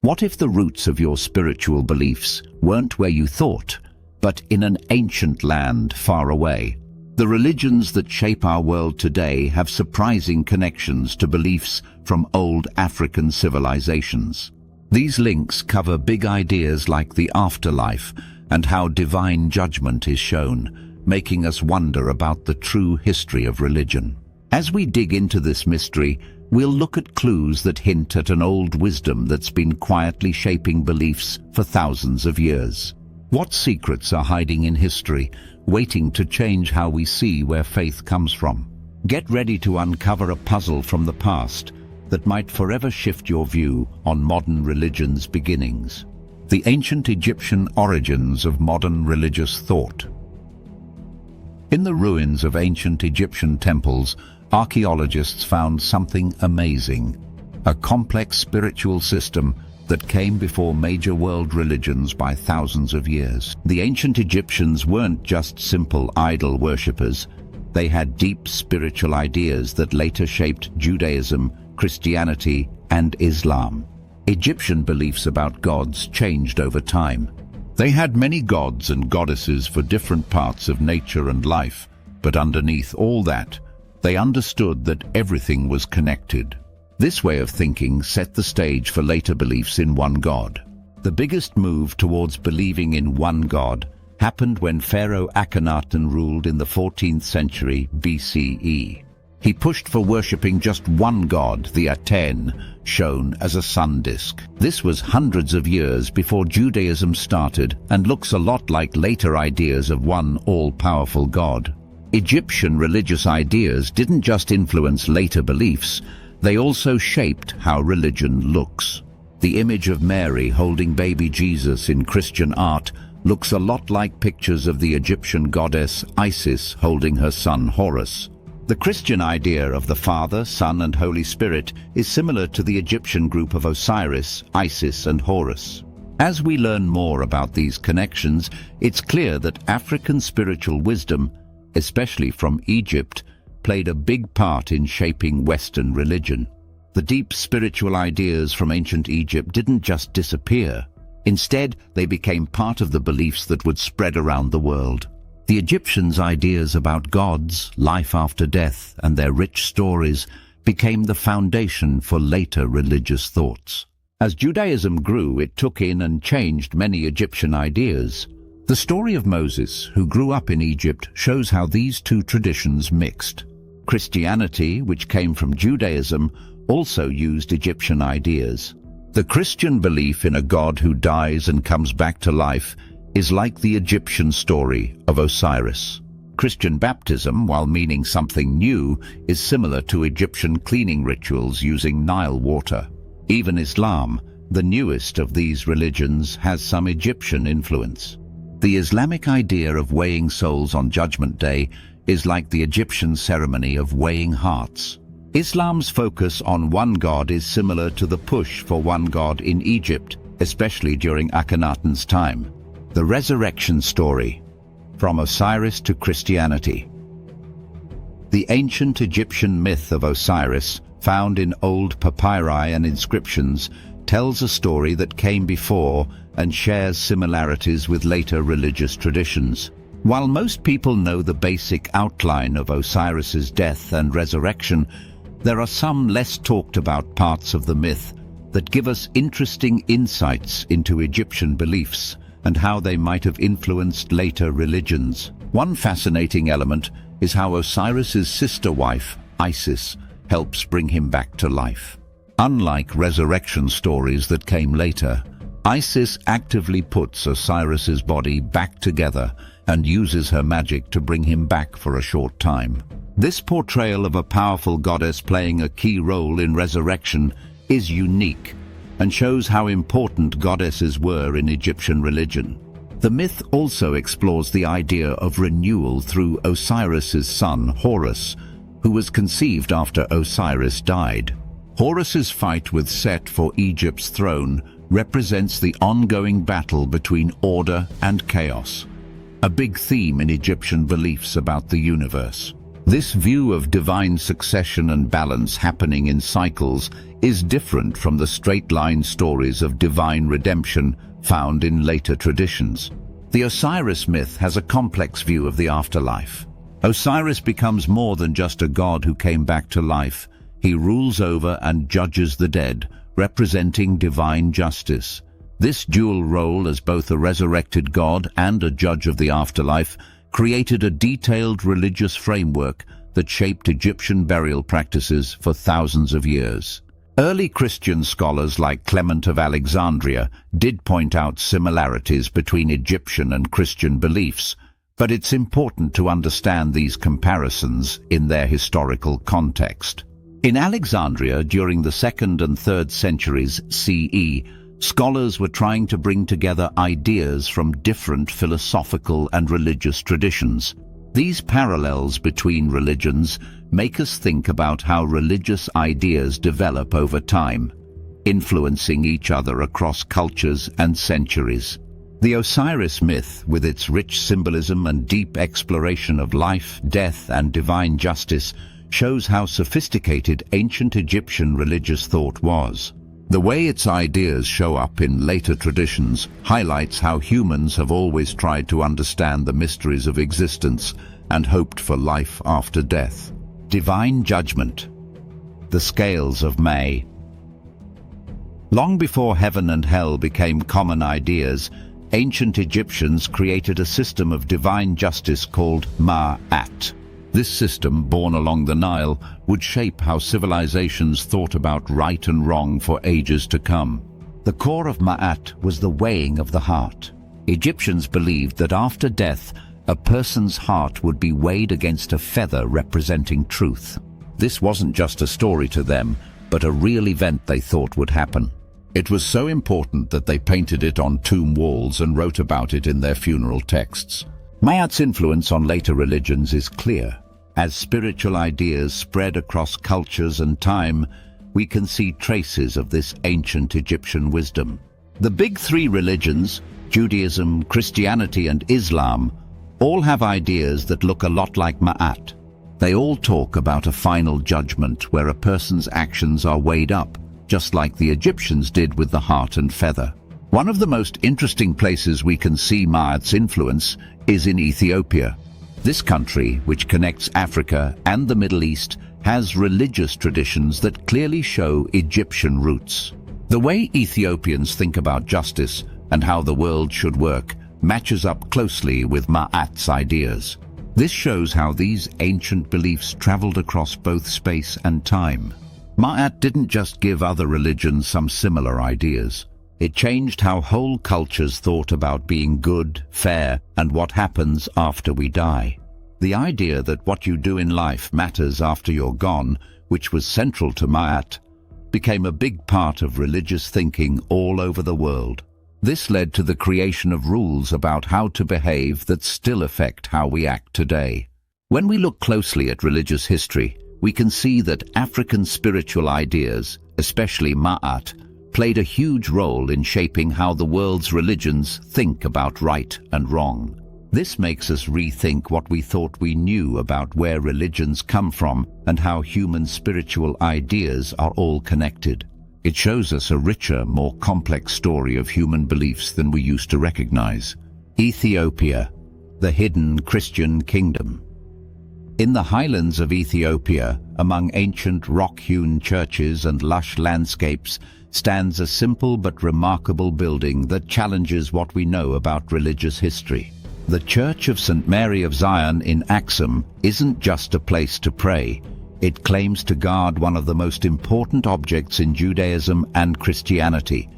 What if the roots of your spiritual beliefs weren't where you thought, but in an ancient land far away? The religions that shape our world today have surprising connections to beliefs from old African civilizations. These links cover big ideas like the afterlife and how divine judgment is shown, making us wonder about the true history of religion. As we dig into this mystery, we'll look at clues that hint at an old wisdom that's been quietly shaping beliefs for thousands of years. What secrets are hiding in history, waiting to change how we see where faith comes from? Get ready to uncover a puzzle from the past that might forever shift your view on modern religion's beginnings. The ancient Egyptian origins of modern religious thought. In the ruins of ancient Egyptian temples, archaeologists found something amazing, a complex spiritual system that came before major world religions by thousands of years. The ancient Egyptians weren't just simple idol worshippers. They had deep spiritual ideas that later shaped Judaism, Christianity, and Islam. Egyptian beliefs about gods changed over time. They had many gods and goddesses for different parts of nature and life, but underneath all that, they understood that everything was connected. This way of thinking set the stage for later beliefs in one God. The biggest move towards believing in one God happened when Pharaoh Akhenaten ruled in the 14th century BCE. He pushed for worshipping just one god, the Aten, shown as a sun disk. This was hundreds of years before Judaism started and looks a lot like later ideas of one all-powerful God. Egyptian religious ideas didn't just influence later beliefs, they also shaped how religion looks. The image of Mary holding baby Jesus in Christian art looks a lot like pictures of the Egyptian goddess Isis holding her son Horus. The Christian idea of the Father, Son, and Holy Spirit is similar to the Egyptian group of Osiris, Isis, and Horus. As we learn more about these connections, it's clear that African spiritual wisdom, especially from Egypt, played a big part in shaping Western religion. The deep spiritual ideas from ancient Egypt didn't just disappear. Instead, they became part of the beliefs that would spread around the world. The Egyptians' ideas about gods, life after death, and their rich stories became the foundation for later religious thoughts. As Judaism grew, it took in and changed many Egyptian ideas. The story of Moses, who grew up in Egypt, shows how these two traditions mixed. Christianity, which came from Judaism, also used Egyptian ideas. The Christian belief in a God who dies and comes back to life is like the Egyptian story of Osiris. Christian baptism, while meaning something new, is similar to Egyptian cleaning rituals using Nile water. Even Islam, the newest of these religions, has some Egyptian influence. The Islamic idea of weighing souls on Judgment Day is like the Egyptian ceremony of weighing hearts. Islam's focus on one God is similar to the push for one God in Egypt, especially during Akhenaten's time. The resurrection story, from Osiris to Christianity. The ancient Egyptian myth of Osiris, found in old papyri and inscriptions, tells a story that came before and shares similarities with later religious traditions. While most people know the basic outline of Osiris's death and resurrection, there are some less talked about parts of the myth that give us interesting insights into Egyptian beliefs and how they might have influenced later religions. One fascinating element is how Osiris's sister wife, Isis, helps bring him back to life. Unlike resurrection stories that came later, Isis actively puts Osiris's body back together and uses her magic to bring him back for a short time. This portrayal of a powerful goddess playing a key role in resurrection is unique and shows how important goddesses were in Egyptian religion. The myth also explores the idea of renewal through Osiris's son, Horus, who was conceived after Osiris died. Horus's fight with Set for Egypt's throne represents the ongoing battle between order and chaos, a big theme in Egyptian beliefs about the universe. This view of divine succession and balance happening in cycles is different from the straight-line stories of divine redemption found in later traditions. The Osiris myth has a complex view of the afterlife. Osiris becomes more than just a god who came back to life. He rules over and judges the dead, representing divine justice. This dual role as both a resurrected god and a judge of the afterlife created a detailed religious framework that shaped Egyptian burial practices for thousands of years. Early Christian scholars like Clement of Alexandria did point out similarities between Egyptian and Christian beliefs, but it's important to understand these comparisons in their historical context. In Alexandria, during the 2nd and 3rd centuries CE, scholars were trying to bring together ideas from different philosophical and religious traditions. These parallels between religions make us think about how religious ideas develop over time, influencing each other across cultures and centuries. The Osiris myth, with its rich symbolism and deep exploration of life, death, and divine justice, shows how sophisticated ancient Egyptian religious thought was. The way its ideas show up in later traditions highlights how humans have always tried to understand the mysteries of existence and hoped for life after death. Divine judgment. The scales of May. Long before heaven and hell became common ideas, ancient Egyptians created a system of divine justice called Ma'at. This system, born along the Nile, would shape how civilizations thought about right and wrong for ages to come. The core of Ma'at was the weighing of the heart. Egyptians believed that after death, a person's heart would be weighed against a feather representing truth. This wasn't just a story to them, but a real event they thought would happen. It was so important that they painted it on tomb walls and wrote about it in their funeral texts. Ma'at's influence on later religions is clear. As spiritual ideas spread across cultures and time, we can see traces of this ancient Egyptian wisdom. The big three religions, Judaism, Christianity, and Islam, all have ideas that look a lot like Ma'at. They all talk about a final judgment where a person's actions are weighed up, just like the Egyptians did with the heart and feather. One of the most interesting places we can see Ma'at's influence is in Ethiopia. This country, which connects Africa and the Middle East, has religious traditions that clearly show Egyptian roots. The way Ethiopians think about justice and how the world should work matches up closely with Ma'at's ideas. This shows how these ancient beliefs traveled across both space and time. Ma'at didn't just give other religions some similar ideas. It changed how whole cultures thought about being good, fair, and what happens after we die. The idea that what you do in life matters after you're gone, which was central to Ma'at, became a big part of religious thinking all over the world. This led to the creation of rules about how to behave that still affect how we act today. When we look closely at religious history, we can see that African spiritual ideas, especially Ma'at, played a huge role in shaping how the world's religions think about right and wrong. This makes us rethink what we thought we knew about where religions come from and how human spiritual ideas are all connected. It shows us a richer, more complex story of human beliefs than we used to recognize. Ethiopia, the hidden Christian kingdom. In the highlands of Ethiopia, among ancient rock-hewn churches and lush landscapes, stands a simple but remarkable building that challenges what we know about religious history. The Church of St. Mary of Zion in Axum isn't just a place to pray. It claims to guard one of the most important objects in Judaism and Christianity,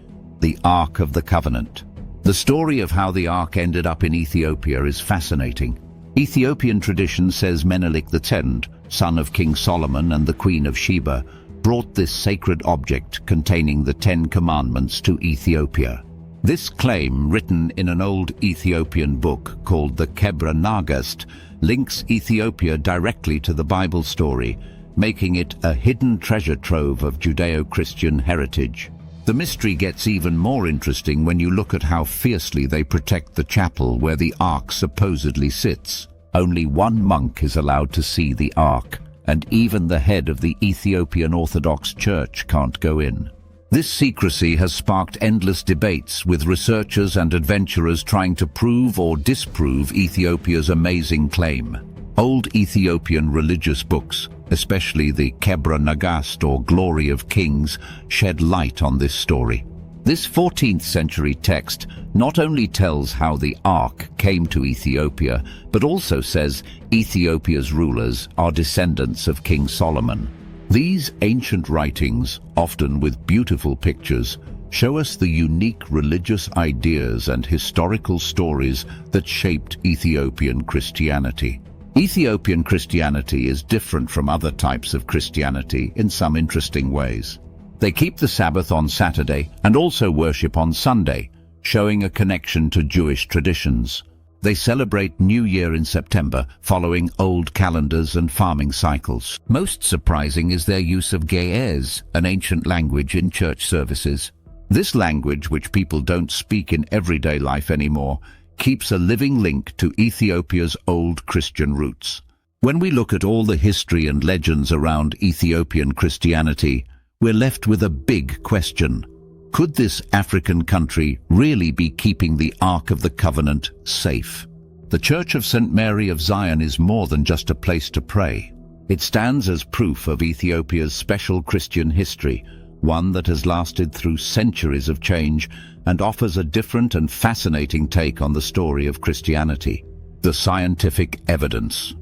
the Ark of the Covenant. The story of how the Ark ended up in Ethiopia is fascinating. Ethiopian tradition says Menelik X, son of King Solomon and the Queen of Sheba, brought this sacred object containing the 10 Commandments to Ethiopia. This claim, written in an old Ethiopian book called the Kebra Nagast, links Ethiopia directly to the Bible story, making it a hidden treasure trove of Judeo-Christian heritage. The mystery gets even more interesting when you look at how fiercely they protect the chapel where the Ark supposedly sits. Only one monk is allowed to see the Ark, and even the head of the Ethiopian Orthodox Church can't go in. This secrecy has sparked endless debates, with researchers and adventurers trying to prove or disprove Ethiopia's amazing claim. Old Ethiopian religious books, especially the Kebra Nagast or Glory of Kings, shed light on this story. This 14th century text not only tells how the Ark came to Ethiopia, but also says Ethiopia's rulers are descendants of King Solomon. These ancient writings, often with beautiful pictures, show us the unique religious ideas and historical stories that shaped Ethiopian Christianity. Ethiopian Christianity is different from other types of Christianity in some interesting ways. They keep the Sabbath on Saturday and also worship on Sunday, showing a connection to Jewish traditions. They celebrate New Year in September, following old calendars and farming cycles. Most surprising is their use of Ge'ez, an ancient language, in church services. This language, which people don't speak in everyday life anymore, keeps a living link to Ethiopia's old Christian roots. When we look at all the history and legends around Ethiopian Christianity, we're left with a big question. Could this African country really be keeping the Ark of the Covenant safe? The Church of St. Mary of Zion is more than just a place to pray. It stands as proof of Ethiopia's special Christian history, one that has lasted through centuries of change and offers a different and fascinating take on the story of Christianity. The scientific evidence.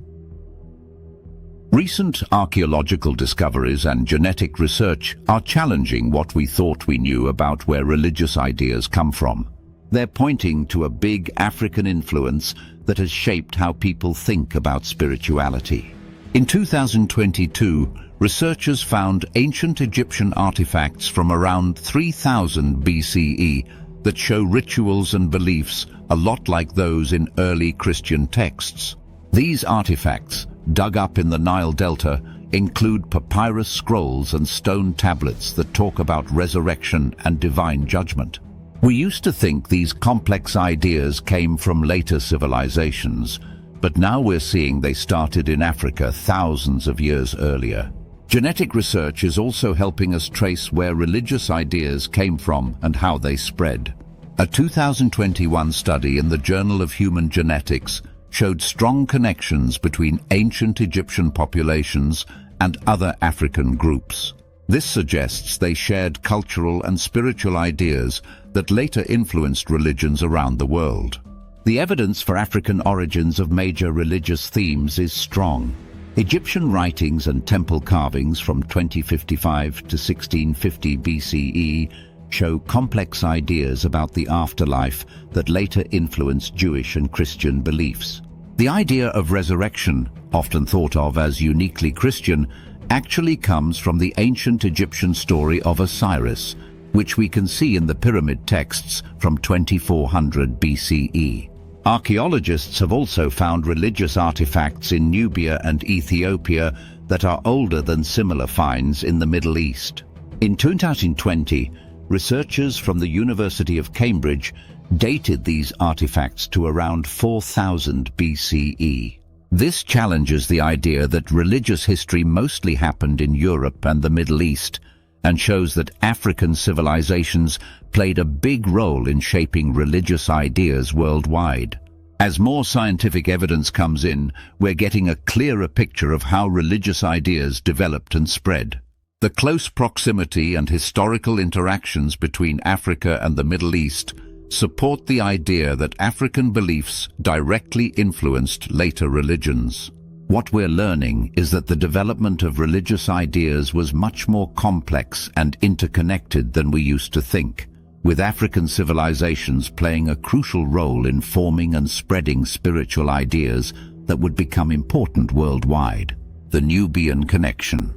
Recent archaeological discoveries and genetic research are challenging what we thought we knew about where religious ideas come from. They're pointing to a big African influence that has shaped how people think about spirituality. In 2022, researchers found ancient Egyptian artifacts from around 3000 BCE that show rituals and beliefs a lot like those in early Christian texts. These artifacts, dug up in the Nile Delta, include papyrus scrolls and stone tablets that talk about resurrection and divine judgment. We used to think these complex ideas came from later civilizations, but now we're seeing they started in Africa thousands of years earlier. Genetic research is also helping us trace where religious ideas came from and how they spread. A 2021 study in the Journal of Human Genetics showed strong connections between ancient Egyptian populations and other African groups. This suggests they shared cultural and spiritual ideas that later influenced religions around the world. The evidence for African origins of major religious themes is strong. Egyptian writings and temple carvings from 2055 to 1650 BCE show complex ideas about the afterlife that later influenced Jewish and Christian beliefs. The idea of resurrection, often thought of as uniquely Christian, actually comes from the ancient Egyptian story of Osiris, which we can see in the pyramid texts from 2400 BCE. Archaeologists have also found religious artifacts in Nubia and Ethiopia that are older than similar finds in the Middle East. In 2020, researchers from the University of Cambridge dated these artifacts to around 4000 BCE. This challenges the idea that religious history mostly happened in Europe and the Middle East, and shows that African civilizations played a big role in shaping religious ideas worldwide. As more scientific evidence comes in, we're getting a clearer picture of how religious ideas developed and spread. The close proximity and historical interactions between Africa and the Middle East support the idea that African beliefs directly influenced later religions. What we're learning is that the development of religious ideas was much more complex and interconnected than we used to think, with African civilizations playing a crucial role in forming and spreading spiritual ideas that would become important worldwide. The Nubian connection.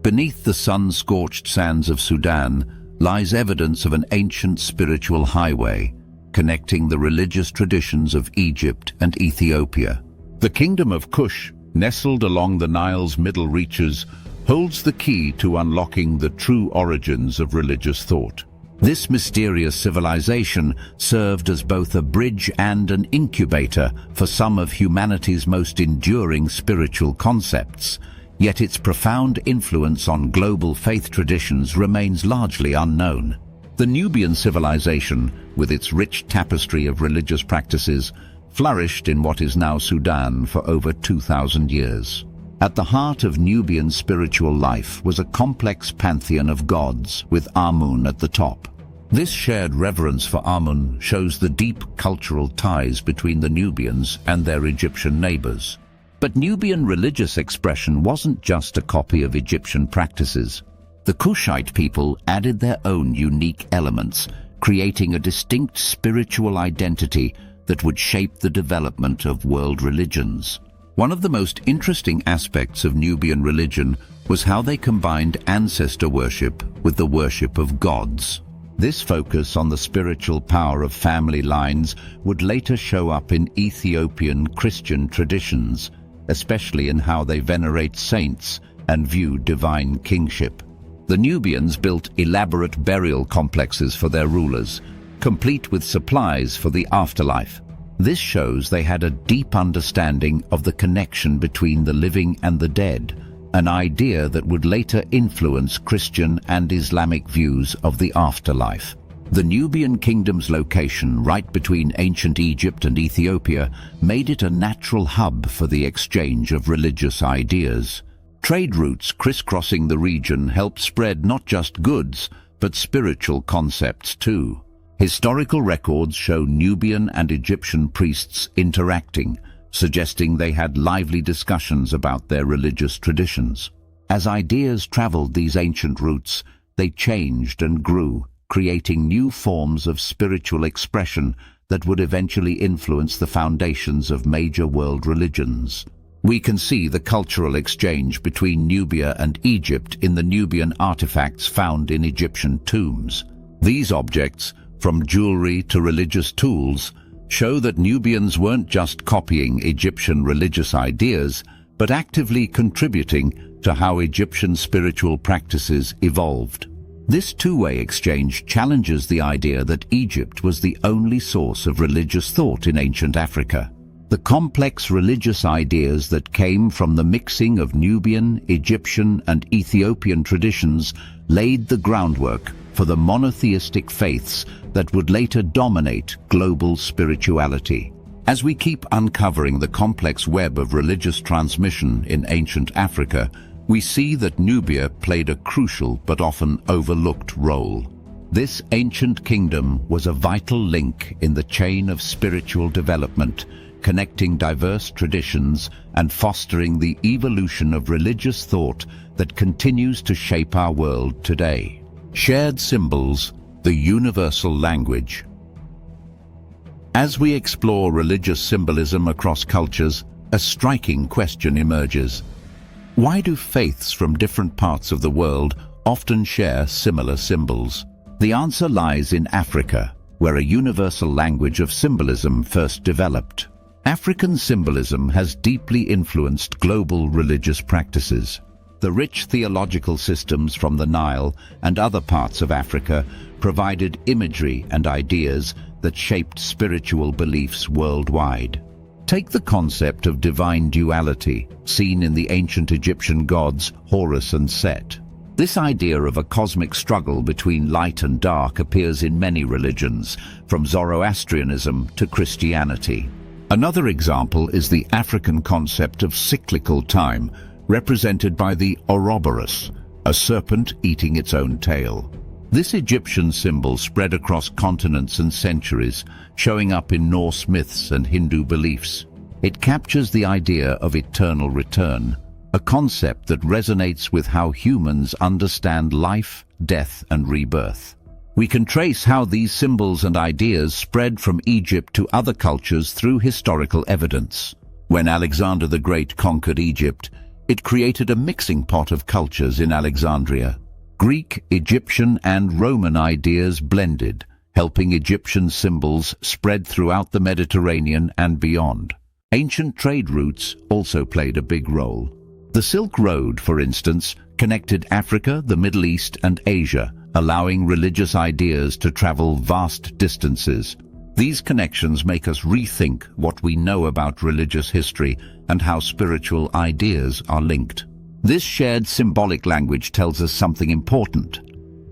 Beneath the sun-scorched sands of Sudan lies evidence of an ancient spiritual highway connecting the religious traditions of Egypt and Ethiopia. The kingdom of Kush, nestled along the Nile's middle reaches, holds the key to unlocking the true origins of religious thought. This mysterious civilization served as both a bridge and an incubator for some of humanity's most enduring spiritual concepts, yet its profound influence on global faith traditions remains largely unknown. The Nubian civilization, with its rich tapestry of religious practices, flourished in what is now Sudan for over 2,000 years. At the heart of Nubian spiritual life was a complex pantheon of gods, with Amun at the top. This shared reverence for Amun shows the deep cultural ties between the Nubians and their Egyptian neighbors. But Nubian religious expression wasn't just a copy of Egyptian practices. The Kushite people added their own unique elements, creating a distinct spiritual identity that would shape the development of world religions. One of the most interesting aspects of Nubian religion was how they combined ancestor worship with the worship of gods. This focus on the spiritual power of family lines would later show up in Ethiopian Christian traditions, especially in how they venerate saints and view divine kingship. The Nubians built elaborate burial complexes for their rulers, complete with supplies for the afterlife. This shows they had a deep understanding of the connection between the living and the dead, an idea that would later influence Christian and Islamic views of the afterlife. The Nubian kingdom's location right between ancient Egypt and Ethiopia made it a natural hub for the exchange of religious ideas. Trade routes crisscrossing the region helped spread not just goods, but spiritual concepts too. Historical records show Nubian and Egyptian priests interacting, suggesting they had lively discussions about their religious traditions. As ideas traveled these ancient routes, they changed and grew, creating new forms of spiritual expression that would eventually influence the foundations of major world religions. We can see the cultural exchange between Nubia and Egypt in the Nubian artifacts found in Egyptian tombs. These objects, from jewelry to religious tools, show that Nubians weren't just copying Egyptian religious ideas, but actively contributing to how Egyptian spiritual practices evolved. This two-way exchange challenges the idea that Egypt was the only source of religious thought in ancient Africa. The complex religious ideas that came from the mixing of Nubian, Egyptian, and Ethiopian traditions laid the groundwork for the monotheistic faiths that would later dominate global spirituality. As we keep uncovering the complex web of religious transmission in ancient Africa, we see that Nubia played a crucial but often overlooked role. This ancient kingdom was a vital link in the chain of spiritual development, connecting diverse traditions and fostering the evolution of religious thought that continues to shape our world today. Shared symbols, the universal language. As we explore religious symbolism across cultures, a striking question emerges. Why do faiths from different parts of the world often share similar symbols? The answer lies in Africa, where a universal language of symbolism first developed. African symbolism has deeply influenced global religious practices. The rich theological systems from the Nile and other parts of Africa provided imagery and ideas that shaped spiritual beliefs worldwide. Take the concept of divine duality, seen in the ancient Egyptian gods Horus and Set. This idea of a cosmic struggle between light and dark appears in many religions, from Zoroastrianism to Christianity. Another example is the African concept of cyclical time, represented by the Ouroboros, a serpent eating its own tail. This Egyptian symbol spread across continents and centuries, showing up in Norse myths and Hindu beliefs. It captures the idea of eternal return, a concept that resonates with how humans understand life, death, and rebirth. We can trace how these symbols and ideas spread from Egypt to other cultures through historical evidence. When Alexander the Great conquered Egypt, it created a mixing pot of cultures in Alexandria. Greek, Egyptian, and Roman ideas blended, helping Egyptian symbols spread throughout the Mediterranean and beyond. Ancient trade routes also played a big role. The Silk Road, for instance, connected Africa, the Middle East, and Asia, allowing religious ideas to travel vast distances. These connections make us rethink what we know about religious history and how spiritual ideas are linked. This shared symbolic language tells us something important.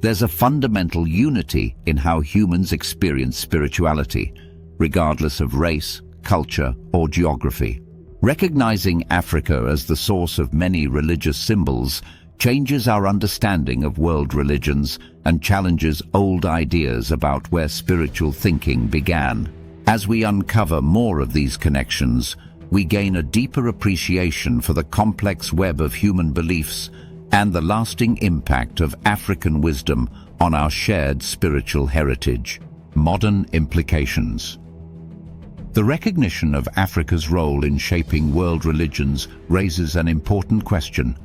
There's a fundamental unity in how humans experience spirituality, regardless of race, culture, or geography. Recognizing Africa as the source of many religious symbols changes our understanding of world religions and challenges old ideas about where spiritual thinking began. As we uncover more of these connections, we gain a deeper appreciation for the complex web of human beliefs and the lasting impact of African wisdom on our shared spiritual heritage. Modern implications. The recognition of Africa's role in shaping world religions raises an important question.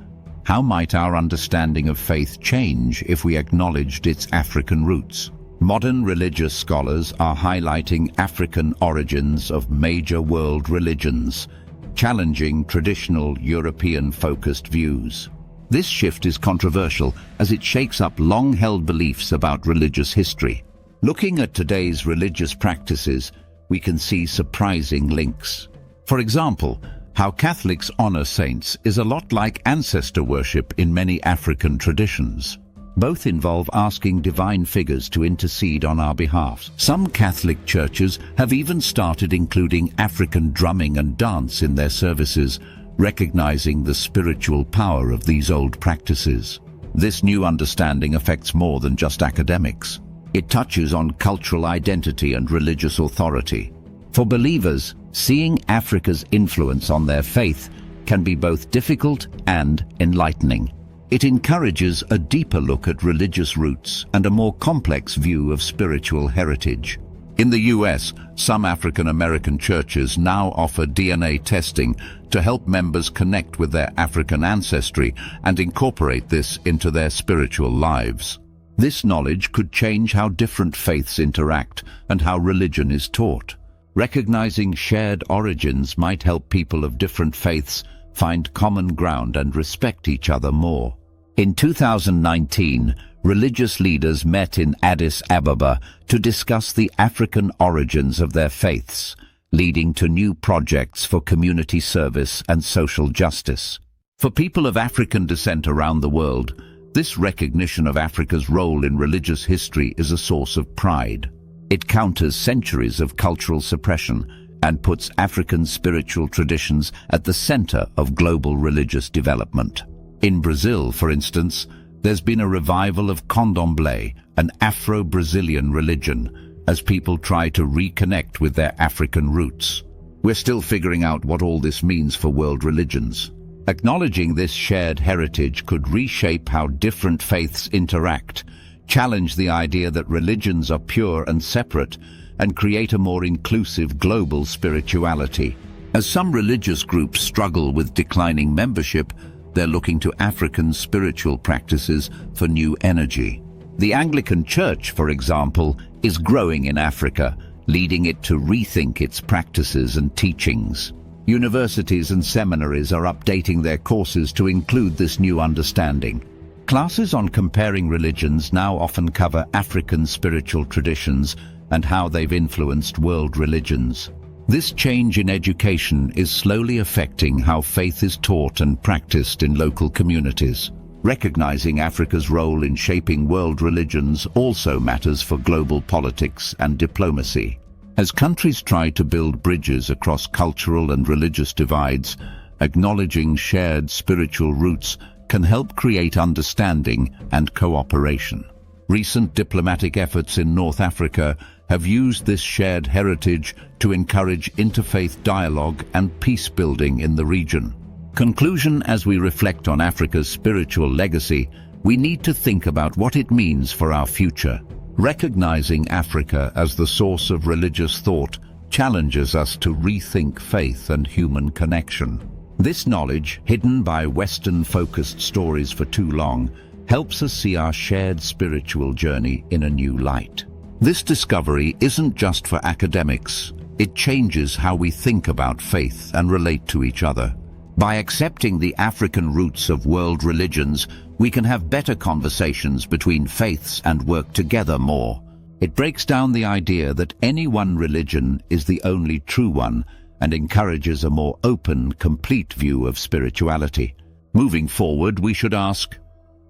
How might our understanding of faith change if we acknowledged its African roots? Modern religious scholars are highlighting African origins of major world religions, challenging traditional European-focused views. This shift is controversial as it shakes up long-held beliefs about religious history. Looking at today's religious practices, we can see surprising links. For example, how Catholics honor saints is a lot like ancestor worship in many African traditions. Both involve asking divine figures to intercede on our behalf. Some Catholic churches have even started including African drumming and dance in their services, recognizing the spiritual power of these old practices. This new understanding affects more than just academics. It touches on cultural identity and religious authority. For believers, seeing Africa's influence on their faith can be both difficult and enlightening. It encourages a deeper look at religious roots and a more complex view of spiritual heritage. In the US, some African American churches now offer DNA testing to help members connect with their African ancestry and incorporate this into their spiritual lives. This knowledge could change how different faiths interact and how religion is taught. Recognizing shared origins might help people of different faiths find common ground and respect each other more. In 2019, religious leaders met in Addis Ababa to discuss the African origins of their faiths, leading to new projects for community service and social justice. For people of African descent around the world, this recognition of Africa's role in religious history is a source of pride. It counters centuries of cultural suppression and puts African spiritual traditions at the center of global religious development. In Brazil, for instance, there's been a revival of candomblé, an Afro-Brazilian religion, as people try to reconnect with their African roots. We're still figuring out what all this means for world religions. Acknowledging this shared heritage could reshape how different faiths interact, challenge the idea that religions are pure and separate, and create a more inclusive global spirituality. As some religious groups struggle with declining membership, they're looking to African spiritual practices for new energy. The Anglican Church, for example, is growing in Africa, leading it to rethink its practices and teachings. Universities and seminaries are updating their courses to include this new understanding. Classes on comparing religions now often cover African spiritual traditions and how they've influenced world religions. This change in education is slowly affecting how faith is taught and practiced in local communities. Recognizing Africa's role in shaping world religions also matters for global politics and diplomacy. As countries try to build bridges across cultural and religious divides, acknowledging shared spiritual roots can help create understanding and cooperation. Recent diplomatic efforts in North Africa have used this shared heritage to encourage interfaith dialogue and peace-building in the region. Conclusion: as we reflect on Africa's spiritual legacy, we need to think about what it means for our future. Recognizing Africa as the source of religious thought challenges us to rethink faith and human connection. This knowledge, hidden by Western-focused stories for too long, helps us see our shared spiritual journey in a new light. This discovery isn't just for academics. It changes how we think about faith and relate to each other. By accepting the African roots of world religions, we can have better conversations between faiths and work together more. It breaks down the idea that any one religion is the only true one and encourages a more open, complete view of spirituality. Moving forward, we should ask,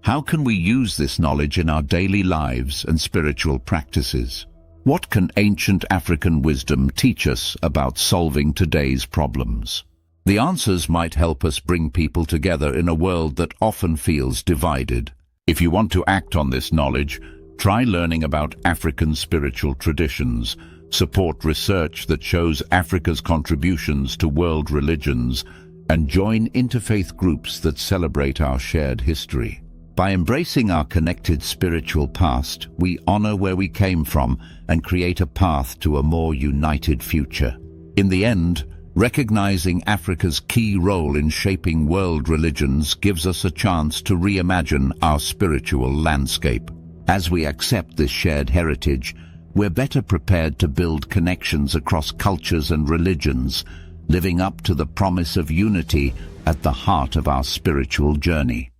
how can we use this knowledge in our daily lives and spiritual practices? What can ancient African wisdom teach us about solving today's problems? The answers might help us bring people together in a world that often feels divided. If you want to act on this knowledge, try learning about African spiritual traditions, support research that shows Africa's contributions to world religions, and join interfaith groups that celebrate our shared history. By embracing our connected spiritual past, we honor where we came from and create a path to a more united future. In the end, recognizing Africa's key role in shaping world religions gives us a chance to reimagine our spiritual landscape. As we accept this shared heritage, we're better prepared to build connections across cultures and religions, living up to the promise of unity at the heart of our spiritual journey.